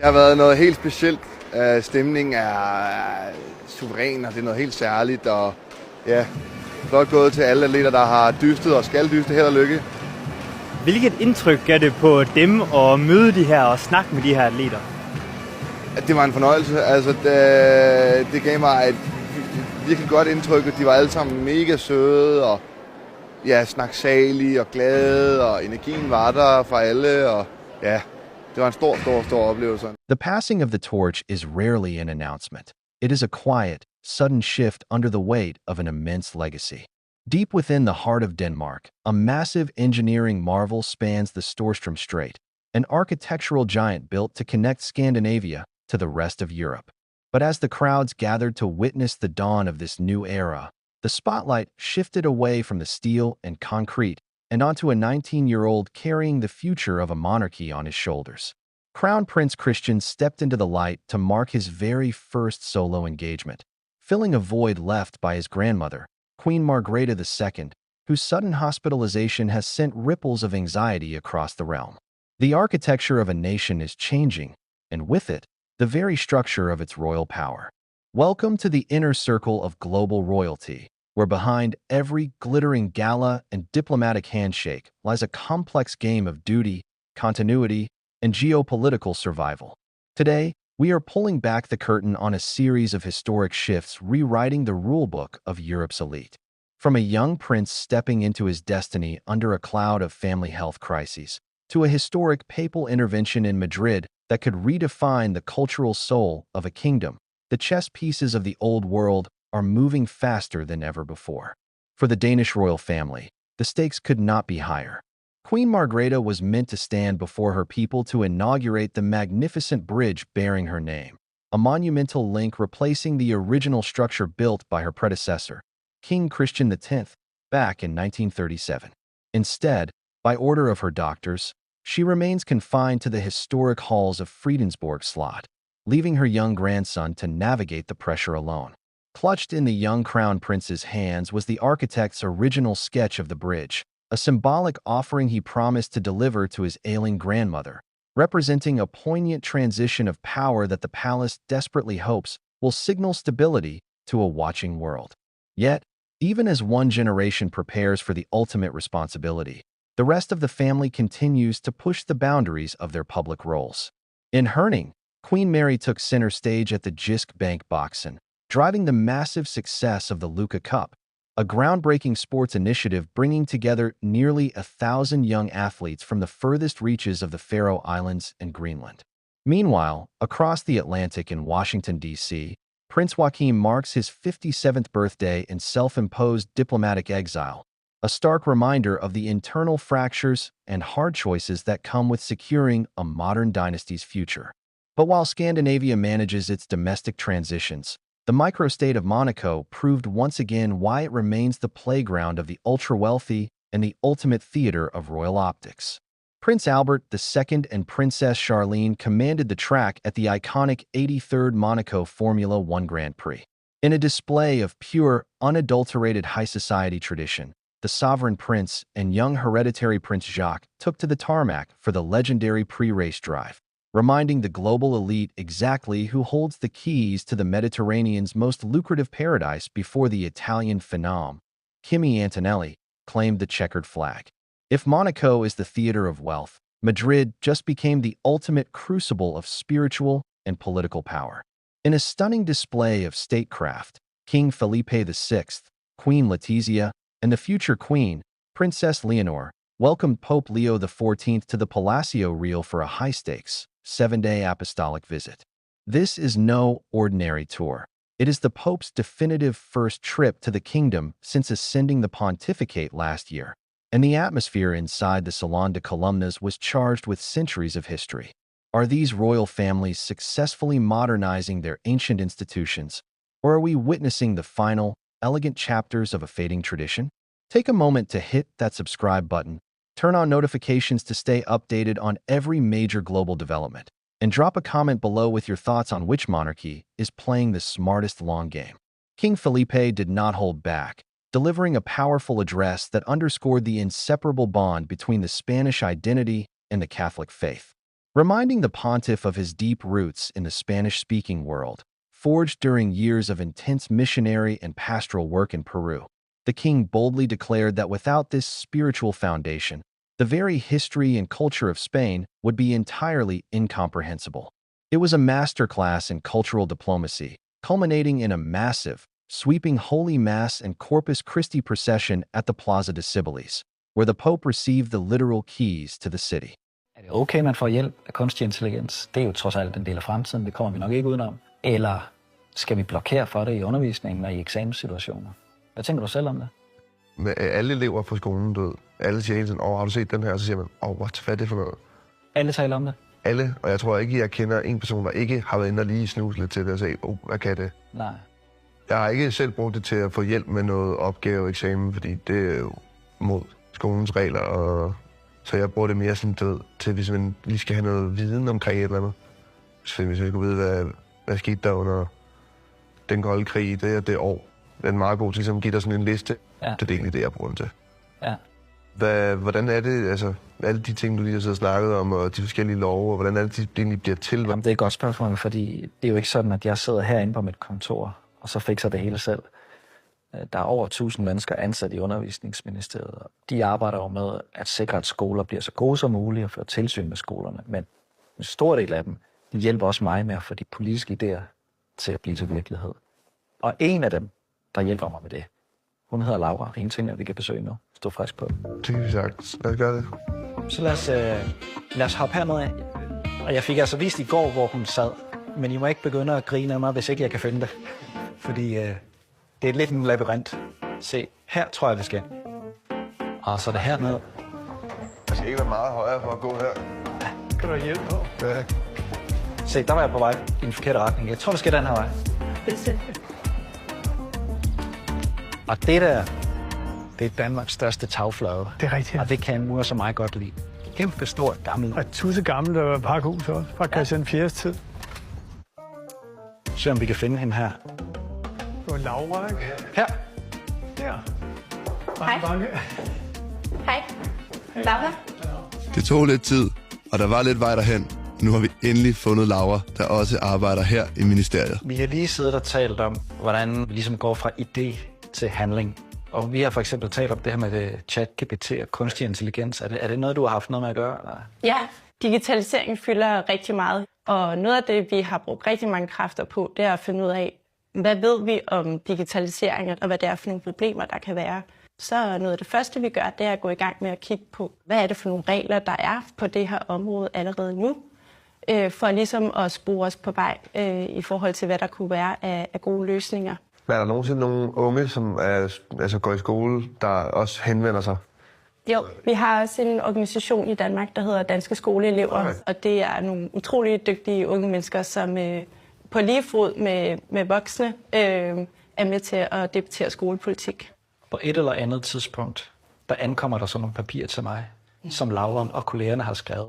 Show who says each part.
Speaker 1: Det har været noget helt specielt. Stemningen er suveræn, og det er noget helt særligt. Og ja, flot gået til alle atleter, der har dystet og skal dyste. Held og lykke.
Speaker 2: Hvilket indtryk gør det på dem at møde de her og snakke med de her atleter?
Speaker 1: Det var en fornøjelse. Altså, det gav mig et virkelig godt indtryk. De var alle sammen mega søde og ja, snaksalige og glade, og energien var der for alle. Og ja, det var en stor oplevelse.
Speaker 3: The passing of the torch is rarely an announcement. It is a quiet, sudden shift under the weight of an immense legacy. Deep within the heart of Denmark, a massive engineering marvel spans the Storstrøm Strait, an architectural giant built to connect Scandinavia to the rest of Europe. But as the crowds gathered to witness the dawn of this new era, the spotlight shifted away from the steel and concrete and onto a 19-year-old carrying the future of a monarchy on his shoulders. Crown Prince Christian stepped into the light to mark his very first solo engagement, filling a void left by his grandmother, Queen Margrethe II, whose sudden hospitalization has sent ripples of anxiety across the realm. The architecture of a nation is changing, and with it, the very structure of its royal power. Welcome to the inner circle of global royalty, where behind every glittering gala and diplomatic handshake lies a complex game of duty, continuity, and geopolitical survival. Today, we are pulling back the curtain on a series of historic shifts rewriting the rulebook of Europe's elite. From a young prince stepping into his destiny under a cloud of family health crises, to a historic papal intervention in Madrid that could redefine the cultural soul of a kingdom, the chess pieces of the old world are moving faster than ever before. For the Danish royal family, the stakes could not be higher. Queen Margrethe was meant to stand before her people to inaugurate the magnificent bridge bearing her name, a monumental link replacing the original structure built by her predecessor, King Christian X, back in 1937. Instead, by order of her doctors, she remains confined to the historic halls of Fredensborg Slot, leaving her young grandson to navigate the pressure alone. Clutched in the young crown prince's hands was the architect's original sketch of the bridge, a symbolic offering he promised to deliver to his ailing grandmother, representing a poignant transition of power that the palace desperately hopes will signal stability to a watching world. Yet, even as one generation prepares for the ultimate responsibility, the rest of the family continues to push the boundaries of their public roles. In Herning, Queen Mary took center stage at the Jysk Bank Boxen, driving the massive success of the Luca Cup, a groundbreaking sports initiative bringing together nearly 1,000 young athletes from the furthest reaches of the Faroe Islands and Greenland. Meanwhile, across the Atlantic in Washington, D.C., Prince Joachim marks his 57th birthday in self-imposed diplomatic exile, a stark reminder of the internal fractures and hard choices that come with securing a modern dynasty's future. But while Scandinavia manages its domestic transitions, the microstate of Monaco proved once again why it remains the playground of the ultra-wealthy and the ultimate theater of royal optics. Prince Albert II and Princess Charlene commanded the track at the iconic 83rd Monaco Formula One Grand Prix. In a display of pure, unadulterated high society tradition, the sovereign prince and young hereditary Prince Jacques took to the tarmac for the legendary pre-race drive, reminding the global elite exactly who holds the keys to the Mediterranean's most lucrative paradise before the Italian phenom, Kimi Antonelli, claimed the checkered flag. If Monaco is the theater of wealth, Madrid just became the ultimate crucible of spiritual and political power. In a stunning display of statecraft, King Felipe VI, Queen Letizia, and the future queen, Princess Leonor, welcomed Pope Leo XIV to the Palacio Real for a high-stakes, 7-day apostolic visit. This is no ordinary tour. It is the Pope's definitive first trip to the kingdom since ascending the pontificate last year, and the atmosphere inside the Salon de Columnas was charged with centuries of history. Are these royal families successfully modernizing their ancient institutions, or are we witnessing the final, elegant chapters of a fading tradition? Take a moment to hit that subscribe button, turn on notifications to stay updated on every major global development, and drop a comment below with your thoughts on which monarchy is playing the smartest long game. King Felipe did not hold back, delivering a powerful address that underscored the inseparable bond between the Spanish identity and the Catholic faith. reminding the pontiff of his deep roots in the Spanish-speaking world, forged during years of intense missionary and pastoral work in Peru. The king boldly declared that without this spiritual foundation, the very history and culture of Spain would be entirely incomprehensible. It was a masterclass in cultural diplomacy, culminating in a massive, sweeping Holy Mass and Corpus Christi procession at the Plaza de Cibeles, where the Pope received the literal keys to the city.
Speaker 4: Er det okay, man får hjælp af kunstig intelligens? Det er jo trods alt en del af fremtiden, det kommer vi nok ikke udenom. Eller skal vi blokere for det i undervisningen og i eksamenssituationer? Hvad tænker du selv om det?
Speaker 5: Med alle elever på skolen, du ved, alle siger hele tiden, har du set den her? Og så siger man, hvad er det for noget?
Speaker 4: Alle taler om det?
Speaker 5: Alle, og jeg tror ikke, jeg kender en person, der ikke har været inde og lige snuse lidt til det og sige, hvad kan det?
Speaker 4: Nej.
Speaker 5: Jeg har ikke selv brugt det til at få hjælp med noget opgave og eksamen, fordi det er jo mod skolens regler, og så jeg bruger det mere sådan, du ved, til hvis man lige skal have noget viden omkring et eller andet. Så hvis jeg kunne vide, hvad skete der under den kolde krig i det år. Det er meget god til ligesom at give dig sådan en liste.
Speaker 4: Ja.
Speaker 5: Det er egentlig det, jeg bruger den til.
Speaker 4: Ja.
Speaker 5: Hvordan er det, altså alle de ting, du lige har siddet og snakket om, og de forskellige love, og hvordan er det, de egentlig bliver til?
Speaker 4: Jamen, det er et godt spørgsmål, fordi det er jo ikke sådan, at jeg sidder herinde på mit kontor, og så fikser det hele selv. Der er over 1000 mennesker ansat i Undervisningsministeriet, og de arbejder jo med at sikre, at skoler bliver så gode som muligt og føre tilsyn med skolerne. Men en stor del af dem, de hjælper også mig med at få de politiske idéer til at blive til virkelighed. Og en af dem, der hjælper mig med det, hun hedder Laura. En ting, at vi kan besøge nu. Stå frisk på.
Speaker 5: Typisk sagt. Lad os gøre det.
Speaker 4: Så lad os hoppe herned af. Og jeg fik altså vist i går, hvor hun sad. Men I må ikke begynde at grine af mig, hvis ikke jeg kan finde det. Fordi det er lidt en labyrint. Se, her tror jeg, vi skal. Og så er det hernede.
Speaker 5: Jeg skal ikke være meget højere for at gå her.
Speaker 4: Kan du hjælpe på?
Speaker 5: Ja.
Speaker 4: Se, der var jeg på vej i den forkerte retning. Jeg tror, vi skal den her vej. Og det der, det er Danmarks største tagflade.
Speaker 6: Det er rigtigt.
Speaker 4: Og det kan en murer som mig godt lide. Kæmpe stort, gammel.
Speaker 6: Og tusse gammel, der var pakhus også, fra Christian 4's tid.
Speaker 4: Se om vi kan finde hende her.
Speaker 6: Det var Laura, ikke?
Speaker 4: Her.
Speaker 6: Der.
Speaker 7: Hej. Hej. Laura.
Speaker 8: Det tog lidt tid, og der var lidt vej derhen. Nu har vi endelig fundet Laura, der også arbejder her i ministeriet.
Speaker 4: Vi har lige siddet og talt om, hvordan vi ligesom går fra idé til handling. Og vi har for eksempel talt om det her med ChatGPT og kunstig intelligens. Er det noget, du har haft noget med at gøre? Eller?
Speaker 7: Ja, digitaliseringen fylder rigtig meget. Og noget af det, vi har brugt rigtig mange kræfter på, det er at finde ud af, hvad ved vi om digitaliseringen, og hvad det er for nogle problemer, der kan være. Så noget af det første, vi gør, det er at gå i gang med at kigge på, hvad er det for nogle regler, der er på det her område allerede nu, for ligesom at spore os på vej i forhold til, hvad der kunne være af gode løsninger.
Speaker 5: Er der nogensinde nogle unge, som går i skole, der også henvender sig?
Speaker 7: Jo, vi har også en organisation i Danmark, der hedder Danske Skoleelever, okay. Og det er nogle utrolig dygtige unge mennesker, som på lige fod med voksne er med til at debattere skolepolitik.
Speaker 4: På et eller andet tidspunkt, der ankommer der så nogle papirer til mig, som Laura og kollegerne har skrevet.